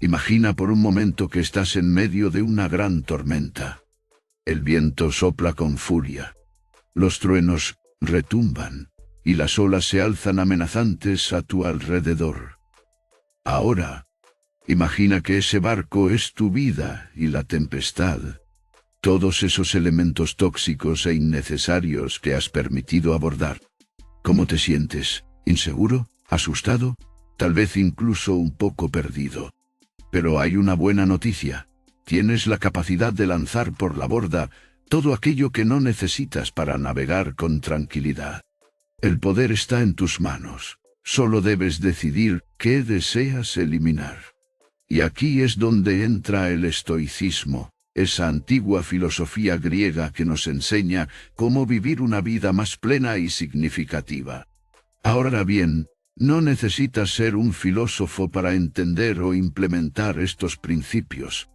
Imagina por un momento que estás en medio de una gran tormenta. El viento sopla con furia. Los truenos retumban, y las olas se alzan amenazantes a tu alrededor. Ahora, imagina que ese barco es tu vida y la tempestad. Todos esos elementos tóxicos e innecesarios que has permitido abordar. ¿Cómo te sientes? ¿Inseguro? ¿Asustado? Tal vez incluso un poco perdido. Pero hay una buena noticia. Tienes la capacidad de lanzar por la borda todo aquello que no necesitas para navegar con tranquilidad. El poder está en tus manos. Solo debes decidir qué deseas eliminar. Y aquí es donde entra el estoicismo, esa antigua filosofía griega que nos enseña cómo vivir una vida más plena y significativa. Ahora bien, no necesitas ser un filósofo para entender o implementar estos principios.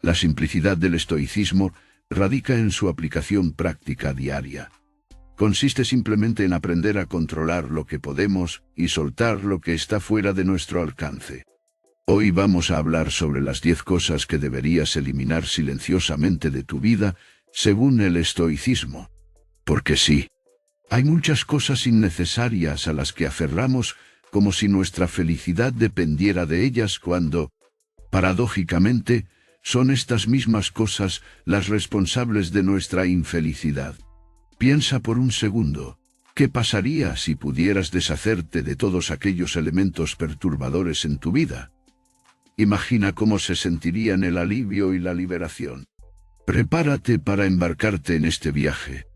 La simplicidad del estoicismo radica en su aplicación práctica diaria. Consiste simplemente en aprender a controlar lo que podemos y soltar lo que está fuera de nuestro alcance. Hoy vamos a hablar sobre las 10 cosas que deberías eliminar silenciosamente de tu vida, según el estoicismo. Porque sí, hay muchas cosas innecesarias a las que aferramos como si nuestra felicidad dependiera de ellas cuando, paradójicamente, son estas mismas cosas las responsables de nuestra infelicidad. Piensa por un segundo, ¿qué pasaría si pudieras deshacerte de todos aquellos elementos perturbadores en tu vida? Imagina cómo se sentirían el alivio y la liberación. Prepárate para embarcarte en este viaje,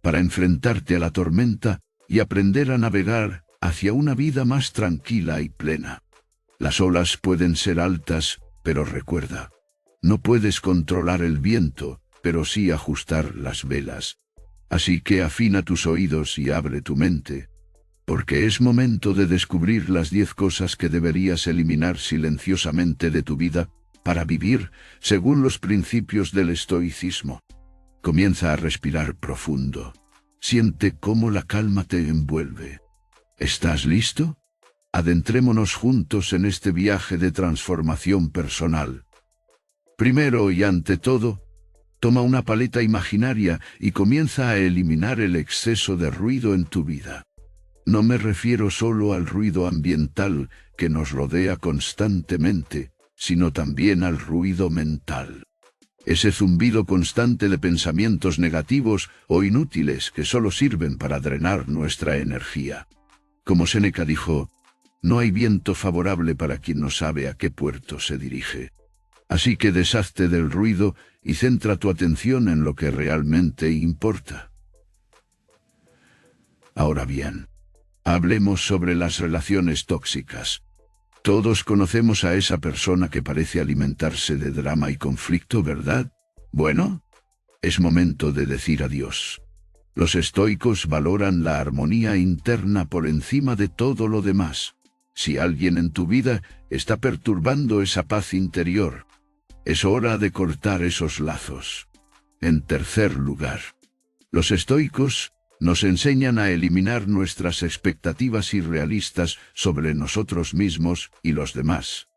para enfrentarte a la tormenta y aprender a navegar hacia una vida más tranquila y plena. Las olas pueden ser altas, pero recuerda, no puedes controlar el viento, pero sí ajustar las velas. Así que afina tus oídos y abre tu mente, porque es momento de descubrir las 10 cosas que deberías eliminar silenciosamente de tu vida para vivir según los principios del estoicismo. Comienza a respirar profundo. Siente cómo la calma te envuelve. ¿Estás listo? Adentrémonos juntos en este viaje de transformación personal. Primero y ante todo, toma una paleta imaginaria y comienza a eliminar el exceso de ruido en tu vida. No me refiero solo al ruido ambiental que nos rodea constantemente, sino también al ruido mental. Ese zumbido constante de pensamientos negativos o inútiles que solo sirven para drenar nuestra energía. Como Séneca dijo, no hay viento favorable para quien no sabe a qué puerto se dirige. Así que deshazte del ruido y centra tu atención en lo que realmente importa. Ahora bien, hablemos sobre las relaciones tóxicas. Todos conocemos a esa persona que parece alimentarse de drama y conflicto, ¿verdad? Bueno, es momento de decir adiós. Los estoicos valoran la armonía interna por encima de todo lo demás. Si alguien en tu vida está perturbando esa paz interior, es hora de cortar esos lazos. En tercer lugar, los estoicos nos enseñan a eliminar nuestras expectativas irrealistas sobre nosotros mismos y los demás.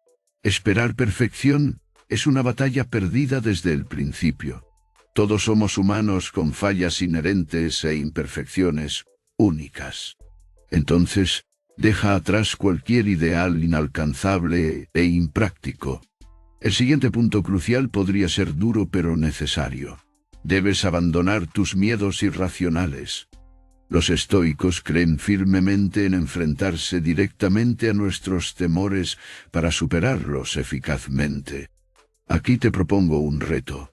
Esperar perfección es una batalla perdida desde el principio. Todos somos humanos con fallas inherentes e imperfecciones únicas. Entonces, deja atrás cualquier ideal inalcanzable e impráctico. El siguiente punto crucial podría ser duro pero necesario. Debes abandonar tus miedos irracionales. Los estoicos creen firmemente en enfrentarse directamente a nuestros temores para superarlos eficazmente. Aquí te propongo un reto.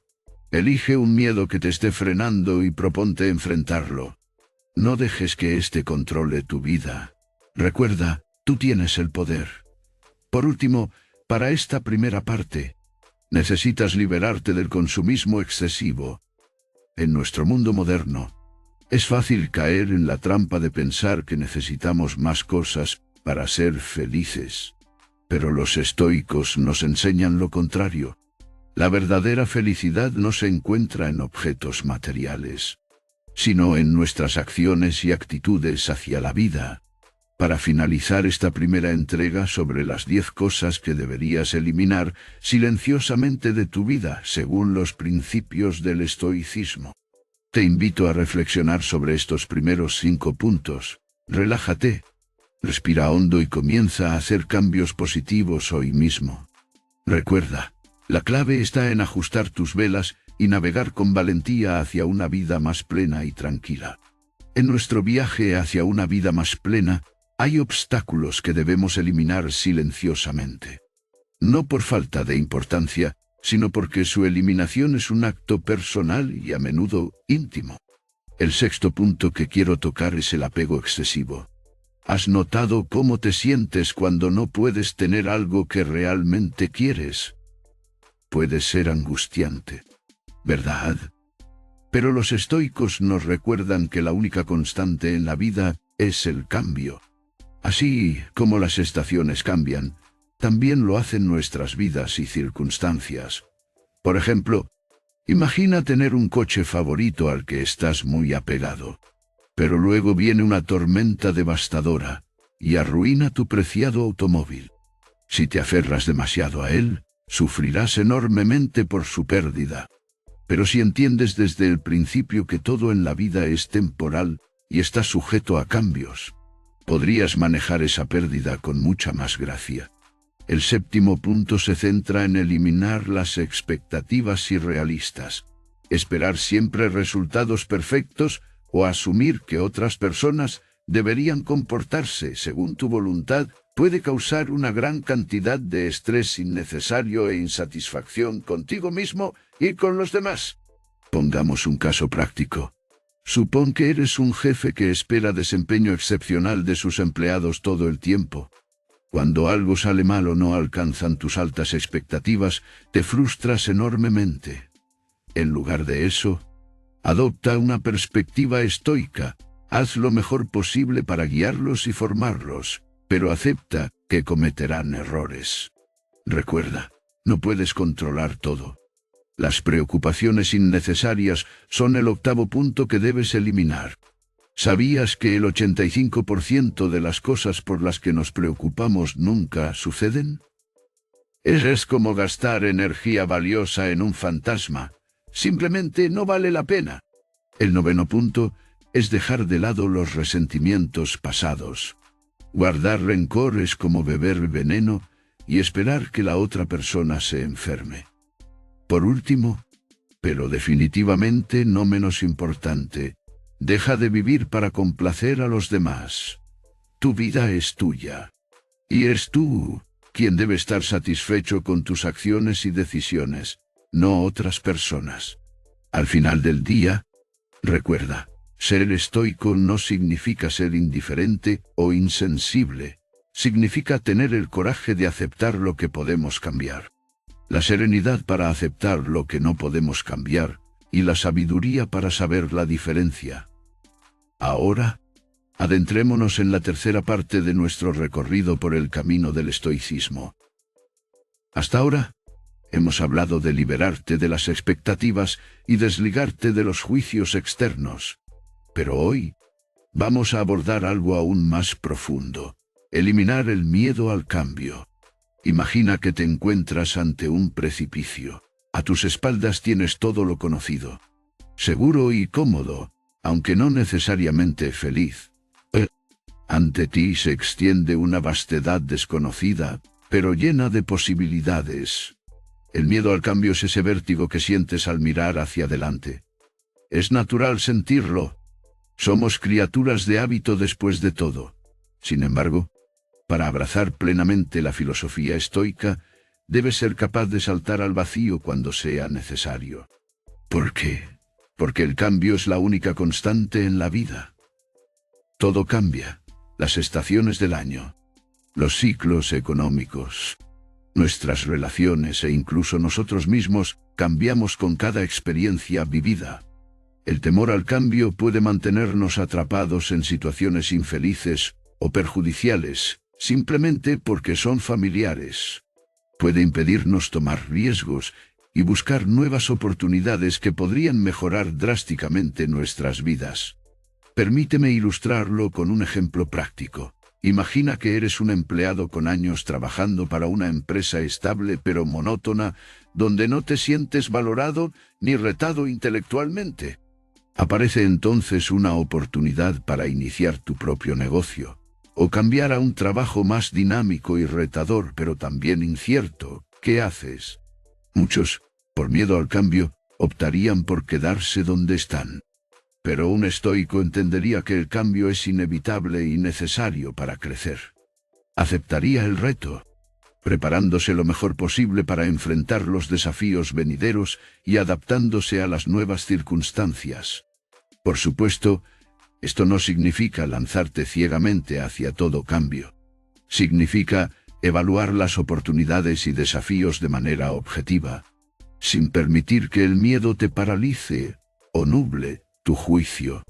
Elige un miedo que te esté frenando y proponte enfrentarlo. No dejes que éste controle tu vida. Recuerda, tú tienes el poder. Por último, para esta primera parte, necesitas liberarte del consumismo excesivo. En nuestro mundo moderno, es fácil caer en la trampa de pensar que necesitamos más cosas para ser felices. Pero los estoicos nos enseñan lo contrario. La verdadera felicidad no se encuentra en objetos materiales, sino en nuestras acciones y actitudes hacia la vida. Para finalizar esta primera entrega sobre las 10 cosas que deberías eliminar silenciosamente de tu vida según los principios del estoicismo, te invito a reflexionar sobre estos primeros 5 puntos. Relájate, respira hondo y comienza a hacer cambios positivos hoy mismo. Recuerda, la clave está en ajustar tus velas y navegar con valentía hacia una vida más plena y tranquila. En nuestro viaje hacia una vida más plena, hay obstáculos que debemos eliminar silenciosamente. No por falta de importancia, sino porque su eliminación es un acto personal y a menudo íntimo. El sexto punto que quiero tocar es el apego excesivo. ¿Has notado cómo te sientes cuando no puedes tener algo que realmente quieres? Puede ser angustiante, ¿verdad? Pero los estoicos nos recuerdan que la única constante en la vida es el cambio. Así como las estaciones cambian, también lo hacen nuestras vidas y circunstancias. Por ejemplo, imagina tener un coche favorito al que estás muy apegado, pero luego viene una tormenta devastadora y arruina tu preciado automóvil. Si te aferras demasiado a él, sufrirás enormemente por su pérdida. Pero si entiendes desde el principio que todo en la vida es temporal y está sujeto a cambios, podrías manejar esa pérdida con mucha más gracia. El séptimo punto se centra en eliminar las expectativas irrealistas. Esperar siempre resultados perfectos o asumir que otras personas deberían comportarse según tu voluntad puede causar una gran cantidad de estrés innecesario e insatisfacción contigo mismo y con los demás. Pongamos un caso práctico. Supón que eres un jefe que espera desempeño excepcional de sus empleados todo el tiempo. Cuando algo sale mal o no alcanzan tus altas expectativas, te frustras enormemente. En lugar de eso, adopta una perspectiva estoica. Haz lo mejor posible para guiarlos y formarlos, pero acepta que cometerán errores. Recuerda, no puedes controlar todo. Las preocupaciones innecesarias son el octavo punto que debes eliminar. ¿Sabías que el 85% de las cosas por las que nos preocupamos nunca suceden? Es como gastar energía valiosa en un fantasma. Simplemente no vale la pena. El noveno punto es dejar de lado los resentimientos pasados. Guardar rencor es como beber veneno y esperar que la otra persona se enferme. Por último, pero definitivamente no menos importante, deja de vivir para complacer a los demás. Tu vida es tuya, y eres tú quien debe estar satisfecho con tus acciones y decisiones, no otras personas. Al final del día, recuerda, ser estoico no significa ser indiferente o insensible, significa tener el coraje de aceptar lo que podemos cambiar, la serenidad para aceptar lo que no podemos cambiar, y la sabiduría para saber la diferencia. Ahora, adentrémonos en la tercera parte de nuestro recorrido por el camino del estoicismo. Hasta ahora, hemos hablado de liberarte de las expectativas y desligarte de los juicios externos. Pero hoy, vamos a abordar algo aún más profundo: eliminar el miedo al cambio. Imagina que te encuentras ante un precipicio. A tus espaldas tienes todo lo conocido, seguro y cómodo, aunque no necesariamente feliz. Ante ti se extiende una vastedad desconocida, pero llena de posibilidades. El miedo al cambio es ese vértigo que sientes al mirar hacia adelante. Es natural sentirlo. Somos criaturas de hábito después de todo. Sin embargo, para abrazar plenamente la filosofía estoica, debes ser capaz de saltar al vacío cuando sea necesario. ¿Por qué? Porque el cambio es la única constante en la vida. Todo cambia: las estaciones del año, los ciclos económicos, nuestras relaciones e incluso nosotros mismos cambiamos con cada experiencia vivida. El temor al cambio puede mantenernos atrapados en situaciones infelices o perjudiciales, simplemente porque son familiares. Puede impedirnos tomar riesgos y buscar nuevas oportunidades que podrían mejorar drásticamente nuestras vidas. Permíteme ilustrarlo con un ejemplo práctico. Imagina que eres un empleado con años trabajando para una empresa estable pero monótona, donde no te sientes valorado ni retado intelectualmente. Aparece entonces una oportunidad para iniciar tu propio negocio, o cambiar a un trabajo más dinámico y retador pero también incierto. ¿Qué haces? Muchos, por miedo al cambio, optarían por quedarse donde están. Pero un estoico entendería que el cambio es inevitable y necesario para crecer. Aceptaría el reto, preparándose lo mejor posible para enfrentar los desafíos venideros y adaptándose a las nuevas circunstancias. Por supuesto, esto no significa lanzarte ciegamente hacia todo cambio. Significa evaluar las oportunidades y desafíos de manera objetiva, sin permitir que el miedo te paralice o nuble tu juicio.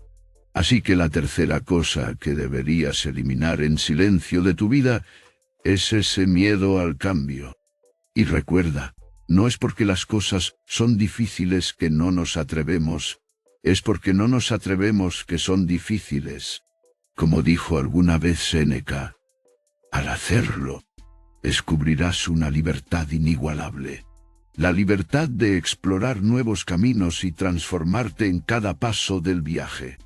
Así que la tercera cosa que deberías eliminar en silencio de tu vida es ese miedo al cambio. Y recuerda, no es porque las cosas son difíciles que no nos atrevemos, es porque no nos atrevemos que son difíciles. Como dijo alguna vez Séneca, al hacerlo, descubrirás una libertad inigualable. La libertad de explorar nuevos caminos y transformarte en cada paso del viaje.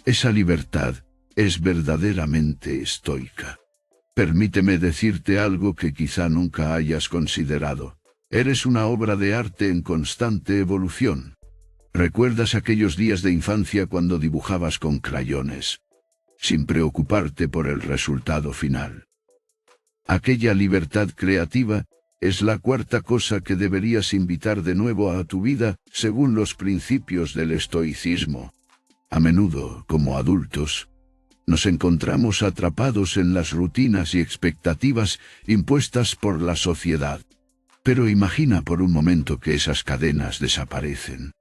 Esa libertad es verdaderamente estoica. Permíteme decirte algo que quizá nunca hayas considerado. Eres una obra de arte en constante evolución. ¿Recuerdas aquellos días de infancia cuando dibujabas con crayones, sin preocuparte por el resultado final? Aquella libertad creativa es la cuarta cosa que deberías invitar de nuevo a tu vida según los principios del estoicismo. A menudo, como adultos, nos encontramos atrapados en las rutinas y expectativas impuestas por la sociedad. Pero imagina por un momento que esas cadenas desaparecen.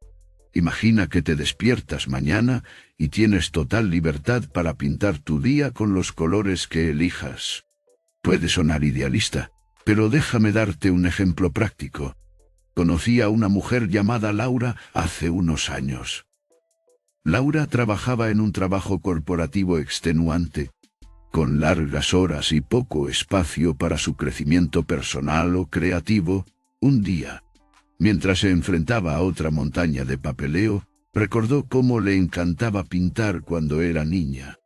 Imagina que te despiertas mañana y tienes total libertad para pintar tu día con los colores que elijas. Puede sonar idealista, pero déjame darte un ejemplo práctico. Conocí a una mujer llamada Laura hace unos años. Laura trabajaba en un trabajo corporativo extenuante, con largas horas y poco espacio para su crecimiento personal o creativo. Un día, mientras se enfrentaba a otra montaña de papeleo, recordó cómo le encantaba pintar cuando era niña.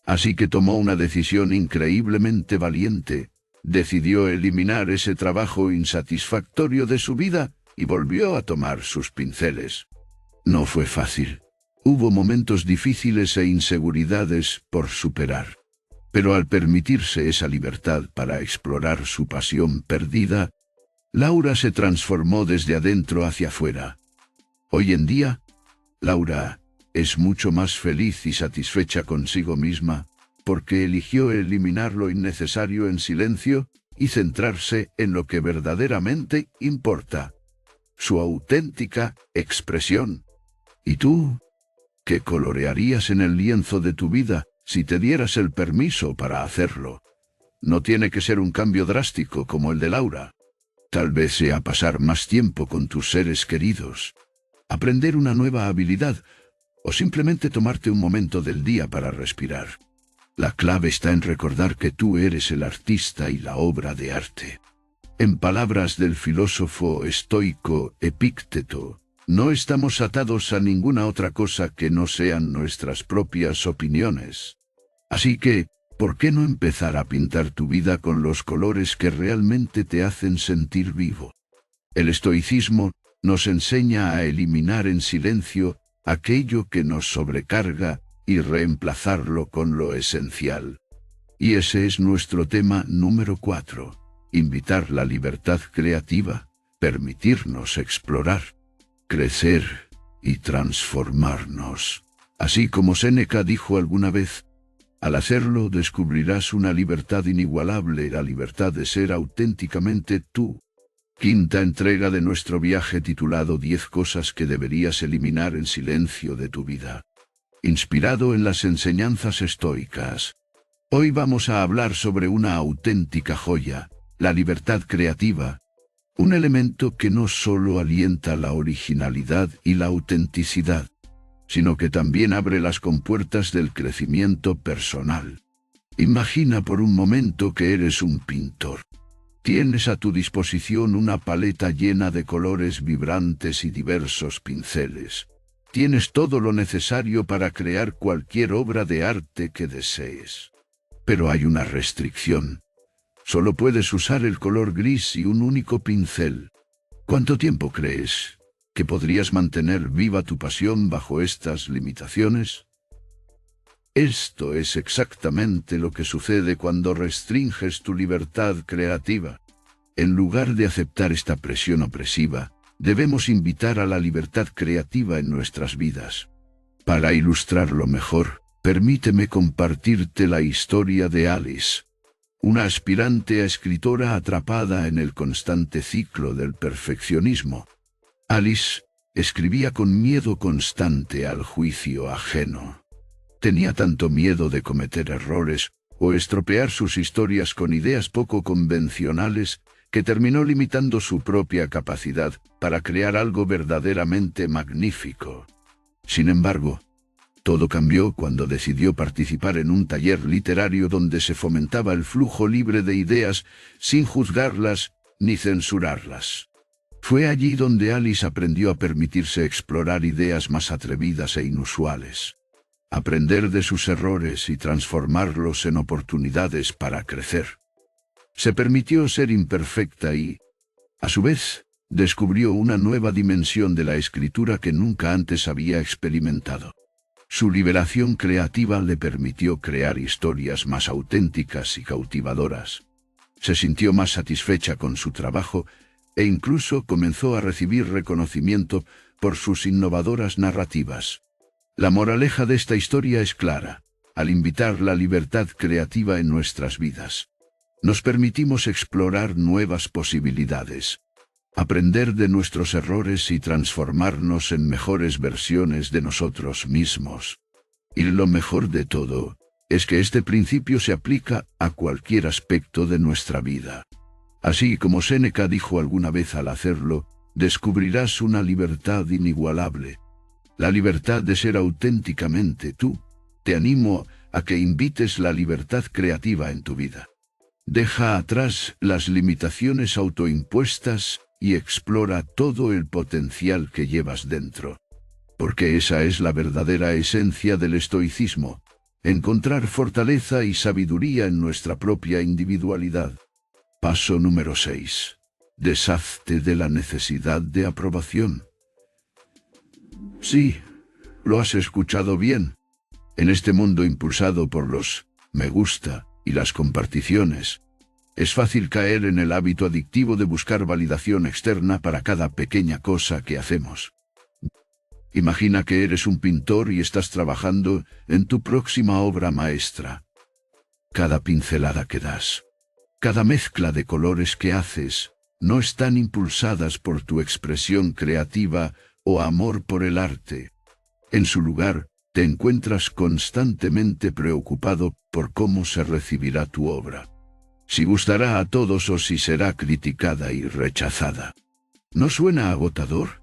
Así que tomó una decisión increíblemente valiente. Decidió eliminar ese trabajo insatisfactorio de su vida y volvió a tomar sus pinceles. No fue fácil. Hubo momentos difíciles e inseguridades por superar. Pero al permitirse esa libertad para explorar su pasión perdida, Laura se transformó desde adentro hacia afuera. Hoy en día, Laura es mucho más feliz y satisfecha consigo misma, porque eligió eliminar lo innecesario en silencio y centrarse en lo que verdaderamente importa, su auténtica expresión. ¿Y tú? ¿Qué colorearías en el lienzo de tu vida si te dieras el permiso para hacerlo? No tiene que ser un cambio drástico como el de Laura. Tal vez sea pasar más tiempo con tus seres queridos, aprender una nueva habilidad o simplemente tomarte un momento del día para respirar. La clave está en recordar que tú eres el artista y la obra de arte. En palabras del filósofo estoico Epícteto, no estamos atados a ninguna otra cosa que no sean nuestras propias opiniones. Así que, ¿por qué no empezar a pintar tu vida con los colores que realmente te hacen sentir vivo? El estoicismo nos enseña a eliminar en silencio aquello que nos sobrecarga y reemplazarlo con lo esencial. Y ese es nuestro tema número 4. Invitar la libertad creativa, permitirnos explorar, crecer y transformarnos. Así como Séneca dijo alguna vez, al hacerlo descubrirás una libertad inigualable, la libertad de ser auténticamente tú. Quinta entrega de nuestro viaje titulado 10 cosas que deberías eliminar en silencio de tu vida. Inspirado en las enseñanzas estoicas. Hoy vamos a hablar sobre una auténtica joya, la libertad creativa. Un elemento que no solo alienta la originalidad y la autenticidad, sino que también abre las compuertas del crecimiento personal. Imagina por un momento que eres un pintor. Tienes a tu disposición una paleta llena de colores vibrantes y diversos pinceles. Tienes todo lo necesario para crear cualquier obra de arte que desees. Pero hay una restricción. Solo puedes usar el color gris y un único pincel. ¿Cuánto tiempo crees que podrías mantener viva tu pasión bajo estas limitaciones? Esto es exactamente lo que sucede cuando restringes tu libertad creativa. En lugar de aceptar esta presión opresiva, debemos invitar a la libertad creativa en nuestras vidas. Para ilustrarlo mejor, permíteme compartirte la historia de Alice, una aspirante a escritora atrapada en el constante ciclo del perfeccionismo. Alice escribía con miedo constante al juicio ajeno. Tenía tanto miedo de cometer errores o estropear sus historias con ideas poco convencionales que terminó limitando su propia capacidad para crear algo verdaderamente magnífico. Sin embargo, todo cambió cuando decidió participar en un taller literario donde se fomentaba el flujo libre de ideas sin juzgarlas ni censurarlas. Fue allí donde Alice aprendió a permitirse explorar ideas más atrevidas e inusuales. Aprender de sus errores y transformarlos en oportunidades para crecer. Se permitió ser imperfecta y, a su vez, descubrió una nueva dimensión de la escritura que nunca antes había experimentado. Su liberación creativa le permitió crear historias más auténticas y cautivadoras. Se sintió más satisfecha con su trabajo e incluso comenzó a recibir reconocimiento por sus innovadoras narrativas. La moraleja de esta historia es clara. Al invitar la libertad creativa en nuestras vidas, nos permitimos explorar nuevas posibilidades, aprender de nuestros errores y transformarnos en mejores versiones de nosotros mismos. Y lo mejor de todo, es que este principio se aplica a cualquier aspecto de nuestra vida. Así como Séneca dijo alguna vez al hacerlo, descubrirás una libertad inigualable. La libertad de ser auténticamente tú. Te animo a que invites la libertad creativa en tu vida. Deja atrás las limitaciones autoimpuestas y explora todo el potencial que llevas dentro. Porque esa es la verdadera esencia del estoicismo, encontrar fortaleza y sabiduría en nuestra propia individualidad. Paso número 6. Deshazte de la necesidad de aprobación. Sí, lo has escuchado bien. En este mundo impulsado por los me gusta y las comparticiones, es fácil caer en el hábito adictivo de buscar validación externa para cada pequeña cosa que hacemos. Imagina que eres un pintor y estás trabajando en tu próxima obra maestra. Cada pincelada que das, cada mezcla de colores que haces, no están impulsadas por tu expresión creativa o amor por el arte. En su lugar, te encuentras constantemente preocupado por cómo se recibirá tu obra. Si gustará a todos o si será criticada y rechazada. ¿No suena agotador?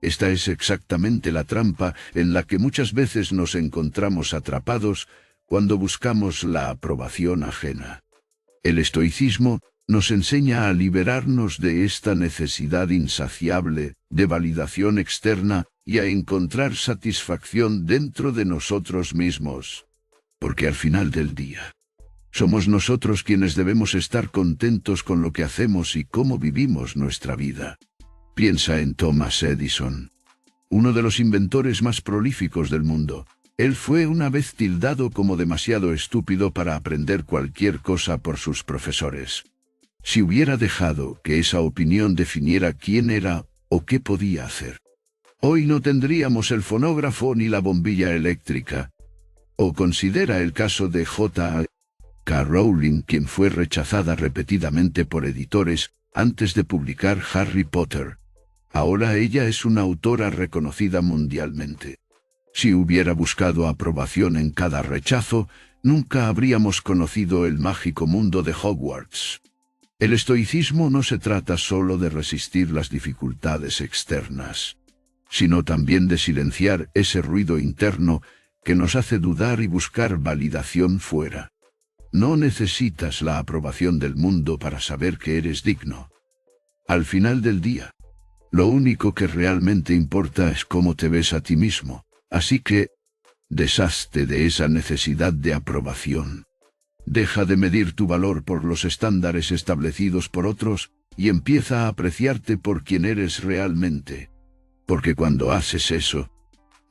Esta es exactamente la trampa en la que muchas veces nos encontramos atrapados cuando buscamos la aprobación ajena. El estoicismo nos enseña a liberarnos de esta necesidad insaciable de validación externa y a encontrar satisfacción dentro de nosotros mismos. Porque al final del día, somos nosotros quienes debemos estar contentos con lo que hacemos y cómo vivimos nuestra vida. Piensa en Thomas Edison, uno de los inventores más prolíficos del mundo. Él fue una vez tildado como demasiado estúpido para aprender cualquier cosa por sus profesores. Si hubiera dejado que esa opinión definiera quién era o qué podía hacer, hoy no tendríamos el fonógrafo ni la bombilla eléctrica. O considera el caso de J.K. Rowling, quien fue rechazada repetidamente por editores antes de publicar Harry Potter. Ahora ella es una autora reconocida mundialmente. Si hubiera buscado aprobación en cada rechazo, nunca habríamos conocido el mágico mundo de Hogwarts. El estoicismo no se trata solo de resistir las dificultades externas, sino también de silenciar ese ruido interno que nos hace dudar y buscar validación fuera. No necesitas la aprobación del mundo para saber que eres digno. Al final del día, lo único que realmente importa es cómo te ves a ti mismo. Así que, deshazte de esa necesidad de aprobación. Deja de medir tu valor por los estándares establecidos por otros y empieza a apreciarte por quien eres realmente. Porque cuando haces eso,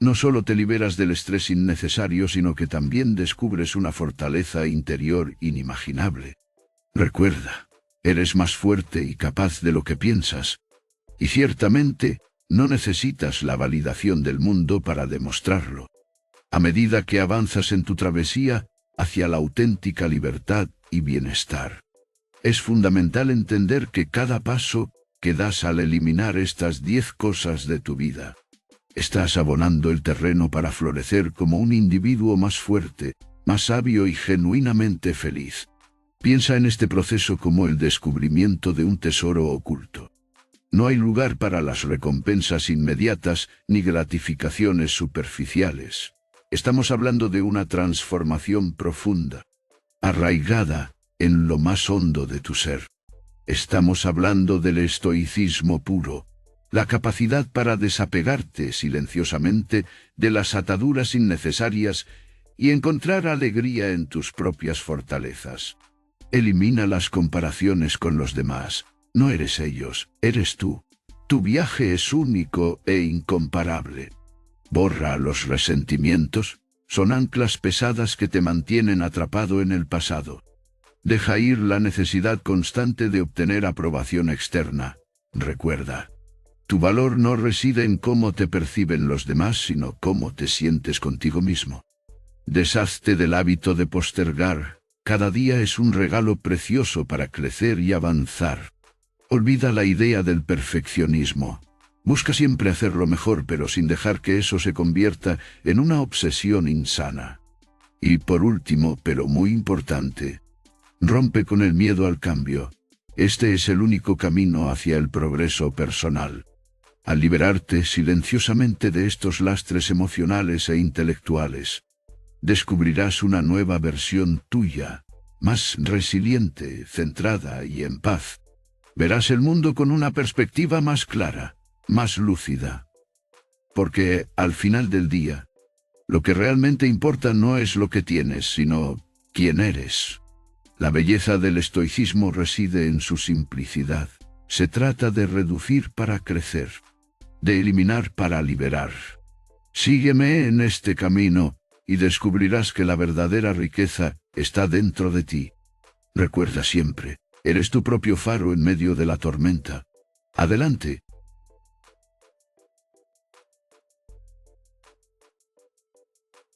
no solo te liberas del estrés innecesario, sino que también descubres una fortaleza interior inimaginable. Recuerda, eres más fuerte y capaz de lo que piensas. Y ciertamente, no necesitas la validación del mundo para demostrarlo. A medida que avanzas en tu travesía hacia la auténtica libertad y bienestar, es fundamental entender que cada paso que das al eliminar estas 10 cosas de tu vida, estás abonando el terreno para florecer como un individuo más fuerte, más sabio y genuinamente feliz. Piensa en este proceso como el descubrimiento de un tesoro oculto. No hay lugar para las recompensas inmediatas ni gratificaciones superficiales. Estamos hablando de una transformación profunda, arraigada en lo más hondo de tu ser. Estamos hablando del estoicismo puro, la capacidad para desapegarte silenciosamente de las ataduras innecesarias y encontrar alegría en tus propias fortalezas. Elimina las comparaciones con los demás. No eres ellos, eres tú. Tu viaje es único e incomparable. Borra los resentimientos, son anclas pesadas que te mantienen atrapado en el pasado. Deja ir la necesidad constante de obtener aprobación externa. Recuerda, tu valor no reside en cómo te perciben los demás, sino cómo te sientes contigo mismo. Deshazte del hábito de postergar. Cada día es un regalo precioso para crecer y avanzar. Olvida la idea del perfeccionismo. Busca siempre hacerlo mejor, pero sin dejar que eso se convierta en una obsesión insana. Y por último, pero muy importante, rompe con el miedo al cambio. Este es el único camino hacia el progreso personal. Al liberarte silenciosamente de estos lastres emocionales e intelectuales, descubrirás una nueva versión tuya, más resiliente, centrada y en paz. Verás el mundo con una perspectiva más clara, más lúcida. Porque, al final del día, lo que realmente importa no es lo que tienes, sino quién eres. La belleza del estoicismo reside en su simplicidad. Se trata de reducir para crecer, de eliminar para liberar. Sígueme en este camino y descubrirás que la verdadera riqueza está dentro de ti. Recuerda siempre, eres tu propio faro en medio de la tormenta. Adelante,